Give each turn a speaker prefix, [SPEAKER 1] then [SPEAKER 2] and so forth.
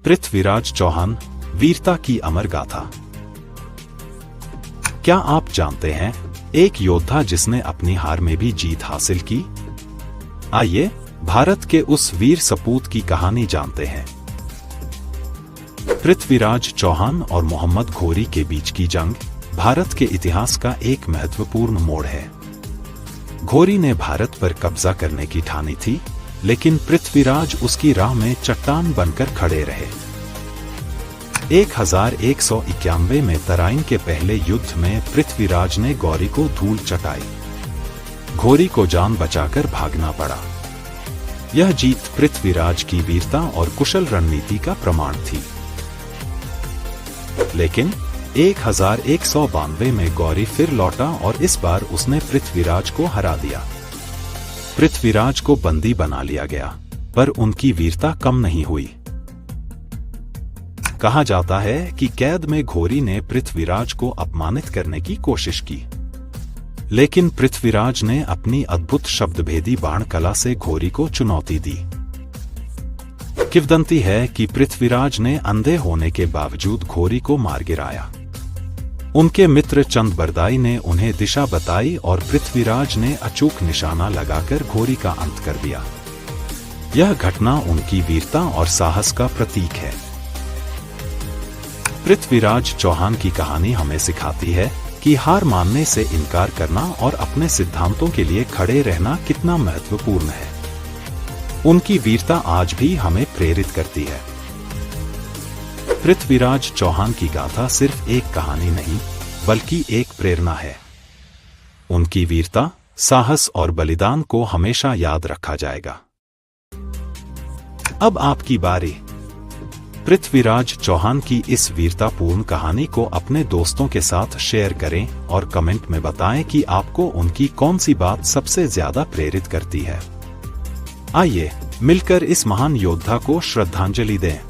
[SPEAKER 1] पृथ्वीराज चौहान, वीरता की अमर गाथा। क्या आप जानते हैं एक योद्धा जिसने अपनी हार में भी जीत हासिल की? आइए भारत के उस वीर सपूत की कहानी जानते हैं। पृथ्वीराज चौहान और मोहम्मद घोरी के बीच की जंग भारत के इतिहास का एक महत्वपूर्ण मोड़ है। घोरी ने भारत पर कब्जा करने की ठानी थी, लेकिन पृथ्वीराज उसकी राह में चट्टान बनकर खड़े रहे। 1191 में तराइन के पहले युद्ध में पृथ्वीराज ने घोरी को धूल चटाई। घोरी को जान बचाकर भागना पड़ा। यह जीत पृथ्वीराज की वीरता और कुशल रणनीति का प्रमाण थी। लेकिन 1192 में घोरी फिर लौटा और इस बार उसने पृथ्वीराज को हरा दिया। पृथ्वीराज को बंदी बना लिया गया, पर उनकी वीरता कम नहीं हुई। कहा जाता है कि कैद में घोरी ने पृथ्वीराज को अपमानित करने की कोशिश की, लेकिन पृथ्वीराज ने अपनी अद्भुत शब्दभेदी बाण कला से घोरी को चुनौती दी। किंवदंती है कि पृथ्वीराज ने अंधे होने के बावजूद घोरी को मार गिराया। उनके मित्र चंदबरदाई ने उन्हें दिशा बताई और पृथ्वीराज ने अचूक निशाना लगाकर घोरी का अंत कर दिया। यह घटना उनकी वीरता और साहस का प्रतीक है। पृथ्वीराज चौहान की कहानी हमें सिखाती है कि हार मानने से इनकार करना और अपने सिद्धांतों के लिए खड़े रहना कितना महत्वपूर्ण है। उनकी वीरता आज भी हमें प्रेरित करती है। पृथ्वीराज चौहान की गाथा सिर्फ एक कहानी नहीं, बल्कि एक प्रेरणा है। उनकी वीरता, साहस और बलिदान को हमेशा याद रखा जाएगा। अब आपकी बारी। पृथ्वीराज चौहान की इस वीरतापूर्ण कहानी को अपने दोस्तों के साथ शेयर करें और कमेंट में बताएं कि आपको उनकी कौन सी बात सबसे ज्यादा प्रेरित करती है। आइए मिलकर इस महान योद्धा को श्रद्धांजलि दें।